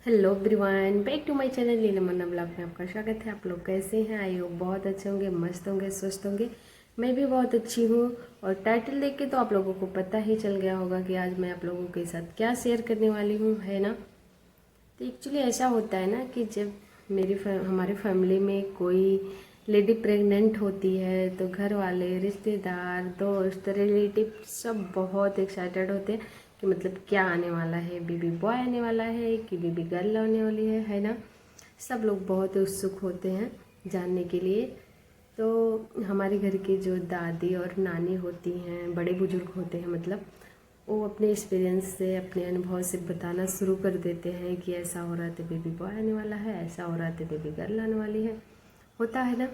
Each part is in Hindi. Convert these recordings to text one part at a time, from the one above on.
Hello everyone, back to my channel Leela Manna blog में आपका स्वागत है। आप लोग कैसे हैं? आई होप बहुत अच्छे होंगे, मस्त होंगे, स्वस्थ होंगे। मैं भी बहुत अच्छी हूँ। और टाइटल देख के तो आप लोगों को पता ही चल गया होगा कि आज मैं आप लोगों के साथ क्या शेयर करने वाली हूँ, है ना। तो एक्चुअली ऐसा होता है ना कि जब हमारे फैमिली में कोई लेडी प्रेग्नेंट होती है तो घर वाले, रिश्तेदार, दोस्त, रिलेटिव सब बहुत एक्साइटेड होते हैं कि मतलब क्या आने वाला है, बेबी बॉय आने वाला है कि बेबी गर्ल आने वाली है ना। सब लोग बहुत उत्सुक होते हैं जानने के लिए। तो हमारे घर की जो दादी और नानी होती हैं, बड़े बुजुर्ग होते हैं, मतलब वो अपने एक्सपीरियंस से, अपने अनुभव से बताना शुरू कर देते हैं कि ऐसा हो रहा था बेबी बॉय आने वाला है, ऐसा हो रहा था बेबी गर्ल आने वाली है, होता है ना।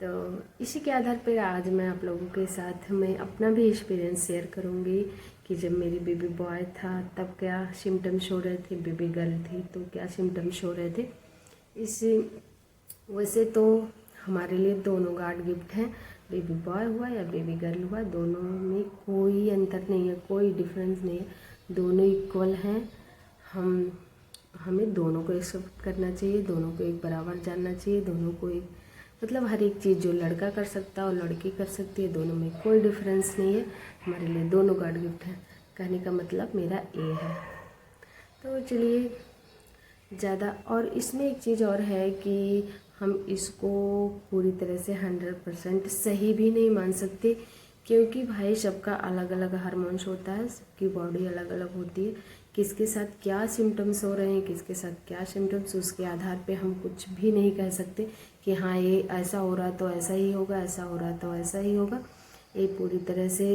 तो इसी के आधार पर आज मैं आप लोगों के साथ मैं अपना भी एक्सपीरियंस शेयर करूँगी कि जब मेरी बेबी बॉय था तब क्या सिम्टम्स हो रहे थे, बेबी गर्ल थी तो क्या सिम्टम्स हो रहे थे। इस वैसे तो हमारे लिए दोनों गॉड गिफ्ट हैं, बेबी बॉय हुआ या बेबी गर्ल हुआ, दोनों में कोई अंतर नहीं है, कोई डिफरेंस नहीं है, दोनों इक्वल हैं। हमें दोनों को एक्सेप्ट करना चाहिए, दोनों को एक बराबर जानना चाहिए, दोनों को एक मतलब हर एक चीज़ जो लड़का कर सकता है और लड़की कर सकती है, दोनों में कोई डिफरेंस नहीं है। हमारे लिए दोनों गॉड गिफ्ट हैं। कहने का मतलब मेरा ये है। तो चलिए ज़्यादा, और इसमें एक चीज़ और है कि हम इसको पूरी तरह से 100% सही भी नहीं मान सकते, क्योंकि भाई सबका अलग अलग हार्मोन्स होता है, सबकी बॉडी अलग अलग होती है। किसके साथ क्या सिम्टम्स हो रहे हैं, किसके साथ क्या सिम्टम्स, उसके आधार पे हम कुछ भी नहीं कह सकते कि हाँ ये ऐसा हो रहा तो ऐसा ही होगा, ऐसा हो रहा तो ऐसा ही होगा। ये पूरी तरह से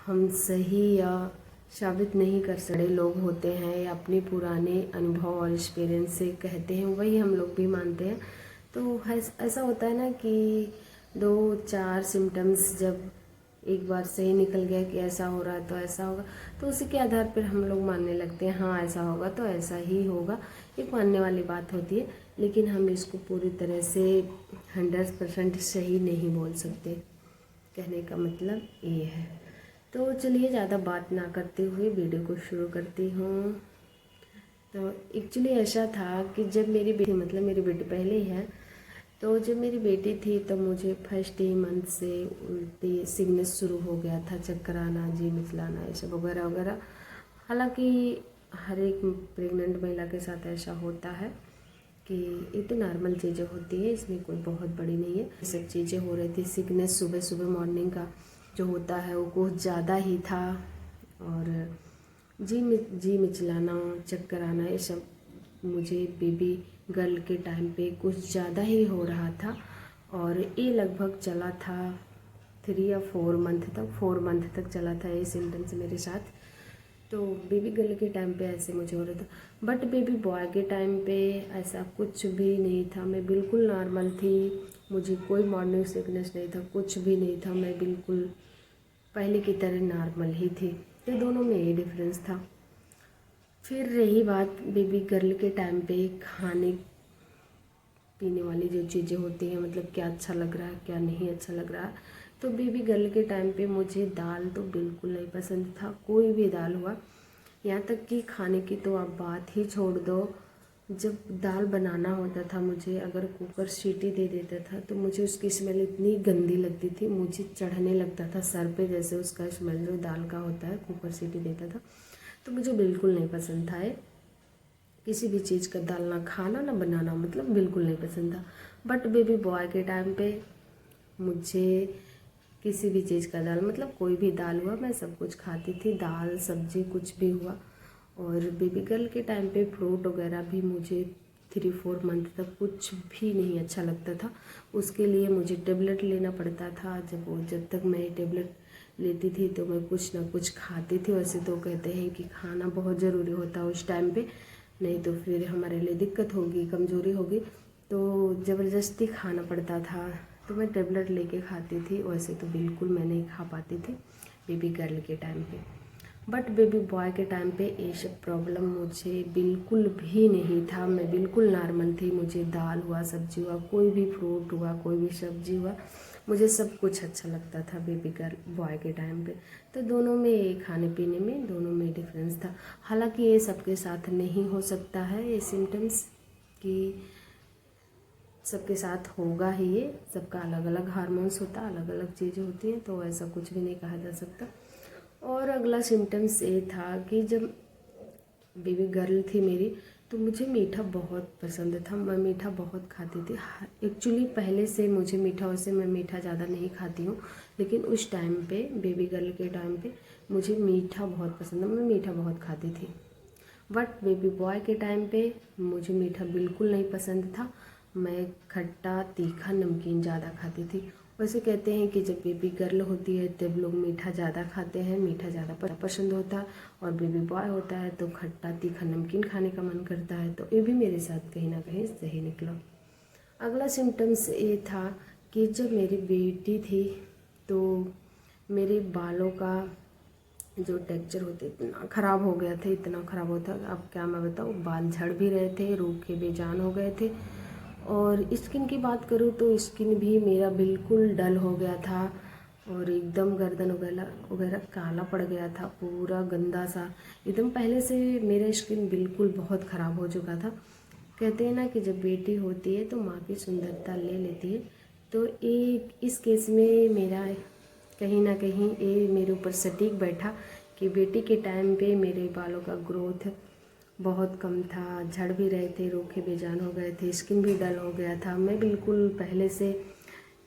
हम सही या साबित नहीं कर सकते। लोग होते हैं या अपने पुराने अनुभव और एक्सपीरियंस से कहते हैं, वही हम लोग भी मानते हैं। तो ऐसा होता है ना कि 2-4 सिम्टम्स जब एक बार सही निकल गया कि ऐसा हो रहा है तो ऐसा होगा, तो उसी के आधार पर हम लोग मानने लगते हैं हाँ ऐसा होगा तो ऐसा ही होगा। एक मानने वाली बात होती है, लेकिन हम इसको पूरी तरह से 100% सही नहीं बोल सकते। कहने का मतलब ये है। तो चलिए ज़्यादा बात ना करते हुए वीडियो को शुरू करती हूँ। तो एक्चुअली ऐसा था कि जब मेरी बेटी, मतलब मेरी बेटी पहले ही है, तो जब मेरी बेटी थी तो मुझे फर्स्ट ही मंथ से उल्टी सिकनेस शुरू हो गया था, चक्कर आना, जी मिचलाना, ये सब वगैरह वगैरह। हालांकि हर एक प्रेग्नेंट महिला के साथ ऐसा होता है कि ये तो नॉर्मल चीज़ें होती है, इसमें कोई बहुत बड़ी नहीं है। ये सब चीज़ें हो रही थी। सिकनेस सुबह सुबह मॉर्निंग का जो होता है वो कुछ ज़्यादा ही था, और जी मिचलाना, चक्कर आना, ये सब मुझे बेबी गर्ल के टाइम पे कुछ ज़्यादा ही हो रहा था। और ये लगभग चला था 3 या 4 मंथ तक, 4 मंथ तक चला था ये सिम्टम्स मेरे साथ। तो बेबी गर्ल के टाइम पे ऐसे मुझे हो रहा था, बट बेबी बॉय के टाइम पे ऐसा कुछ भी नहीं था। मैं बिल्कुल नॉर्मल थी, मुझे कोई मॉर्निंग सिकनेस नहीं था, कुछ भी नहीं था, मैं बिल्कुल पहले की तरह नॉर्मल ही थी। तो दोनों में ये डिफरेंस था। फिर रही बात बेबी गर्ल के टाइम पे खाने पीने वाली जो चीज़ें होती हैं, मतलब क्या अच्छा लग रहा है क्या नहीं अच्छा लग रहा है। तो बेबी गर्ल के टाइम पे मुझे दाल तो बिल्कुल नहीं पसंद था, कोई भी दाल हुआ। यहाँ तक कि खाने की तो आप बात ही छोड़ दो, जब दाल बनाना होता था मुझे, अगर कुकर सीटी दे देता था तो मुझे उसकी स्मेल इतनी गंदी लगती थी, मुझे चढ़ने लगता था सर पे, जैसे उसका स्मेल जो दाल का होता है कुकर सीटी देता था। तो मुझे बिल्कुल नहीं पसंद था ये, किसी भी चीज़ का दाल ना खाना ना बनाना, मतलब बिल्कुल नहीं पसंद था। बट बेबी बॉय के टाइम पे मुझे किसी भी चीज़ का दाल, मतलब कोई भी दाल हुआ मैं सब कुछ खाती थी, दाल सब्जी कुछ भी हुआ। और बेबी गर्ल के टाइम पे फ्रूट वगैरह भी मुझे 3-4 मंथ तक कुछ भी नहीं अच्छा लगता था। उसके लिए मुझे टेबलेट लेना पड़ता था। जब तक मैं टेबलेट लेती थी तो मैं कुछ ना कुछ खाती थी। वैसे तो कहते हैं कि खाना बहुत ज़रूरी होता है उस टाइम पे, नहीं तो फिर हमारे लिए दिक्कत होगी, कमज़ोरी होगी। तो ज़बरदस्ती खाना पड़ता था, तो मैं टेबलेट लेके खाती थी। वैसे तो बिल्कुल मैं नहीं खा पाती थी बेबी गर्ल के टाइम पे। बट बेबी बॉय के टाइम पे ये सब प्रॉब्लम मुझे बिल्कुल भी नहीं था, मैं बिल्कुल नॉर्मल थी। मुझे दाल हुआ, सब्जी हुआ, कोई भी फ्रूट हुआ, कोई भी सब्जी हुआ, मुझे सब कुछ अच्छा लगता था बेबी गर्ल बॉय के टाइम पे। तो दोनों में खाने पीने में दोनों में डिफरेंस था। हालांकि ये सबके साथ नहीं हो सकता है, ये सिम्टम्स कि सबके साथ होगा ही, ये सबका अलग अलग हार्मोन्स होता है, अलग अलग चीज़ें होती हैं, तो ऐसा कुछ भी नहीं कहा जा सकता। और अगला सिम्टम्स ये था कि जब बेबी गर्ल थी मेरी तो मुझे मीठा बहुत पसंद था, मैं मीठा बहुत खाती थी। एक्चुअली पहले से मुझे मीठा, वैसे मैं मीठा ज़्यादा नहीं खाती हूँ, लेकिन उस टाइम पे बेबी गर्ल के टाइम पे मुझे मीठा बहुत पसंद है, मैं मीठा बहुत खाती थी। बट बेबी बॉय के टाइम पे मुझे मीठा बिल्कुल नहीं पसंद था, मैं खट्टा तीखा नमकीन ज़्यादा खाती थी। वैसे कहते हैं कि जब बेबी गर्ल होती है तब लोग मीठा ज़्यादा खाते हैं, मीठा ज़्यादा पसंद होता है, और बेबी बॉय होता है तो खट्टा तीखा नमकीन खाने का मन करता है। तो ये भी मेरे साथ कहीं ना कहीं सही निकला। अगला सिम्टम्स ये था कि जब मेरी बेटी थी तो मेरे बालों का जो टेक्सचर होते इतना ख़राब हो गया था, इतना ख़राब होता, अब क्या मैं बताऊँ, बाल झड़ भी रहे थे, रूखे बेजान हो गए थे। और स्किन की बात करूँ तो स्किन भी मेरा बिल्कुल डल हो गया था, और एकदम गर्दन वगैरह वगैरह काला पड़ गया था, पूरा गंदा सा एकदम। पहले से मेरा स्किन बिल्कुल बहुत ख़राब हो चुका था। कहते हैं ना कि जब बेटी होती है तो माँ की सुंदरता ले लेती है, तो एक इस केस में मेरा कहीं ना कहीं ये मेरे ऊपर सटीक बैठा कि बेटी के टाइम पे मेरे बालों का ग्रोथ बहुत कम था, झड़ भी रहे थे, रूखे बेजान हो गए थे, स्किन भी डल हो गया था। मैं बिल्कुल पहले से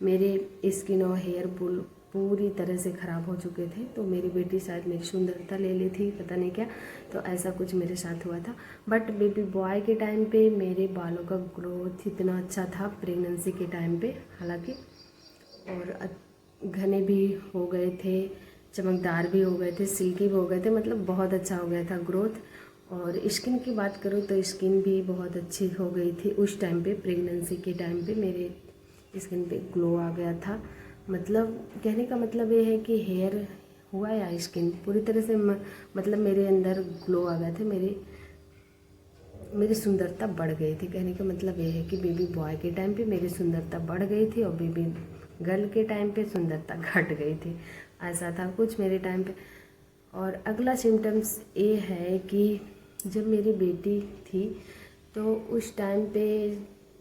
मेरे स्किन और हेयर पूरी तरह से ख़राब हो चुके थे, तो मेरी बेटी शायद मेरी सुंदरता ले ली थी, पता नहीं क्या, तो ऐसा कुछ मेरे साथ हुआ था। बट बेबी बॉय के टाइम पे मेरे बालों का ग्रोथ इतना अच्छा था प्रेगनेंसी के टाइम पे, हालांकि, और घने भी हो गए थे, चमकदार भी हो गए थे, सिल्की भी हो गए थे, मतलब बहुत अच्छा हो गया था ग्रोथ। और स्किन की बात करूँ तो स्किन भी बहुत अच्छी हो गई थी उस टाइम पे, प्रेगनेंसी के टाइम पे मेरे स्किन पे ग्लो आ गया था। मतलब कहने का मतलब ये है कि हेयर हुआ या स्किन पूरी तरह से मतलब मेरे अंदर ग्लो आ गया था, मेरी सुंदरता बढ़ गई थी। कहने का मतलब ये है कि बेबी बॉय के टाइम पे मेरी सुंदरता बढ़ गई थी, और बेबी गर्ल के टाइम पे सुंदरता घट गई थी, ऐसा था कुछ मेरे टाइम पे। और अगला सिम्टम्स ये है कि जब मेरी बेटी थी तो उस टाइम पे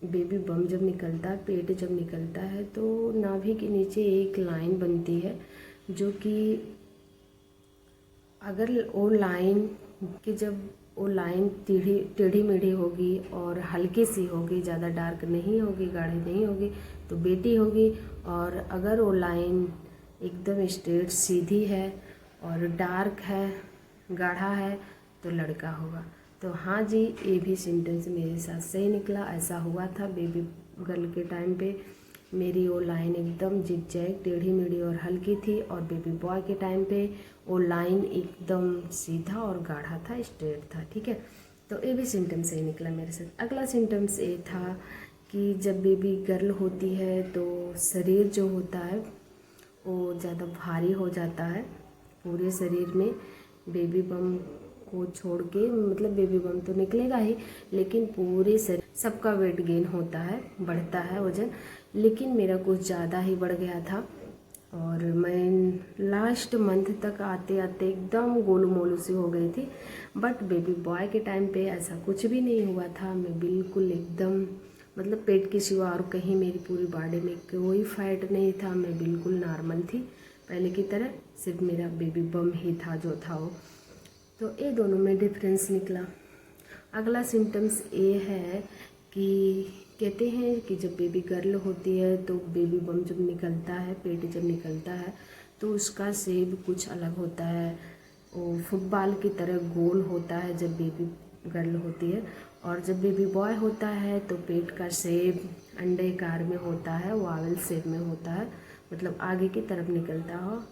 बेबी बम जब निकलता है, पेट जब निकलता है, तो नाभि के नीचे एक लाइन बनती है, जो कि अगर वो लाइन कि जब वो लाइन टेढ़ी मेढ़ी होगी और हल्की सी होगी, ज़्यादा डार्क नहीं होगी, गाढ़ी नहीं होगी, तो बेटी होगी। और अगर वो लाइन एकदम स्ट्रेट सीधी है और डार्क है, गाढ़ा है, तो लड़का होगा। तो हाँ जी, ये भी सिम्टम्स मेरे साथ सही निकला, ऐसा हुआ था बेबी गर्ल के टाइम पे। मेरी वो लाइन एकदम जिगजैग टेढ़ी मेढ़ी और हल्की थी, और बेबी बॉय के टाइम पे वो लाइन एकदम सीधा और गाढ़ा था, स्ट्रेट था। ठीक है, तो ये भी सिम्टम्स सही निकला मेरे साथ। अगला सिम्टम्स ये था कि जब बेबी गर्ल होती है तो शरीर जो होता है वो ज़्यादा भारी हो जाता है पूरे शरीर में, बेबी बम को छोड़ के, मतलब बेबी बम तो निकलेगा ही, लेकिन पूरे शरीर सबका वेट गेन होता है, बढ़ता है वजन। लेकिन मेरा कुछ ज़्यादा ही बढ़ गया था, और मैं लास्ट मंथ तक आते आते एकदम गोलू मोलू सी हो गई थी। बट बेबी बॉय के टाइम पे ऐसा कुछ भी नहीं हुआ था, मैं बिल्कुल एकदम, मतलब पेट के सिवा और कहीं मेरी पूरी बॉडी में कोई फैट नहीं था, मैं बिल्कुल नॉर्मल थी पहले की तरह, सिर्फ मेरा बेबी बम ही था जो था वो। तो ये दोनों में डिफरेंस निकला। अगला सिम्टम्स ये है कि कहते हैं कि जब बेबी गर्ल होती है तो बेबी बम जब निकलता है, पेट जब निकलता है, तो उसका शेप कुछ अलग होता है, वो फुटबॉल की तरह गोल होता है जब बेबी गर्ल होती है। और जब बेबी बॉय होता है तो पेट का शेप अंडाकार में होता है, वावल शेप में होता है, मतलब आगे की तरफ निकलता हो।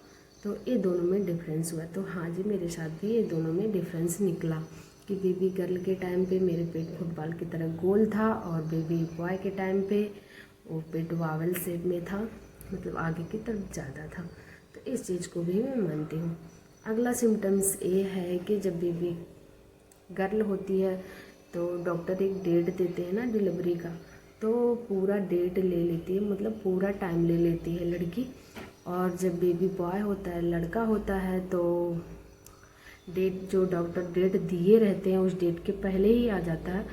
तो ये दोनों में डिफरेंस हुआ। तो हाँ जी, मेरे साथ भी ये दोनों में डिफरेंस निकला कि बेबी गर्ल के टाइम पे मेरे पेट फुटबॉल की तरह गोल था, और बेबी बॉय के टाइम पे वो पेट वावल शेप में था, मतलब आगे की तरफ ज़्यादा था। तो इस चीज़ को भी मैं मानती हूँ। अगला सिम्टम्स ये है कि जब बेबी गर्ल होती है तो डॉक्टर एक डेट देते हैं ना डिलीवरी का, तो पूरा डेट ले लेती है, मतलब पूरा टाइम ले लेती है लड़की। और जब बेबी बॉय होता है, लड़का होता है, तो डेट जो डॉक्टर डेट दिए रहते हैं उस डेट के पहले ही आ जाता है।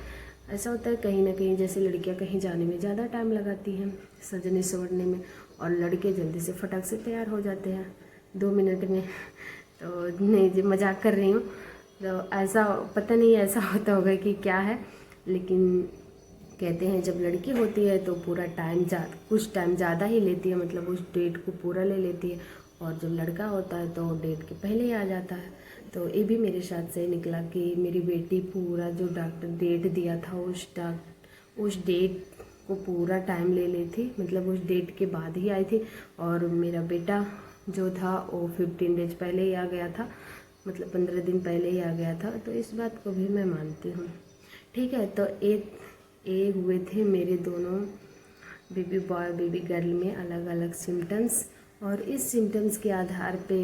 ऐसा होता है कहीं ना कहीं, जैसे लड़कियां कहीं जाने में ज़्यादा टाइम लगाती हैं सजने संवरने में, और लड़के जल्दी से फटाक से तैयार हो जाते हैं 2 मिनट में। तो नहीं जी, मजाक कर रही हूँ। तो ऐसा पता नहीं ऐसा होता होगा कि क्या है, लेकिन कहते हैं जब लड़की होती है तो पूरा टाइम कुछ टाइम ज़्यादा ही लेती है, मतलब उस डेट को पूरा ले लेती है। और जब लड़का होता है तो डेट के पहले ही आ जाता है। तो ये भी मेरे साथ से निकला कि मेरी बेटी पूरा जो डॉक्टर डेट दिया था उस डेट को पूरा टाइम ले ली थी, मतलब उस डेट के बाद ही आई थी। और मेरा बेटा जो था वो 15 डेज पहले ही आ गया था, मतलब 15 दिन पहले ही आ गया था। तो इस बात को भी मैं मानती हूँ। ठीक है, तो ये हुए थे मेरे दोनों बेबी बॉय बेबी गर्ल में अलग अलग सिम्टम्स। और इस सिम्टम्स के आधार पे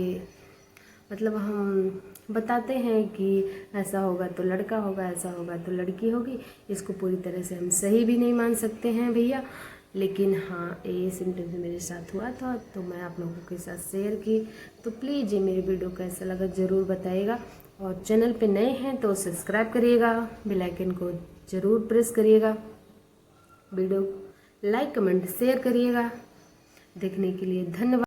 मतलब हम बताते हैं कि ऐसा होगा तो लड़का होगा, ऐसा होगा तो लड़की होगी। इसको पूरी तरह से हम सही भी नहीं मान सकते हैं भैया, लेकिन हाँ ये सिम्टम्स मेरे साथ हुआ था तो मैं आप लोगों के साथ शेयर की। तो प्लीज़ ये मेरी वीडियो कैसा लगा ज़रूर बताइएगा, और चैनल पे नए हैं तो सब्सक्राइब करिएगा, बेल आइकन को ज़रूर प्रेस करिएगा, वीडियो लाइक कमेंट शेयर करिएगा। देखने के लिए धन्यवाद।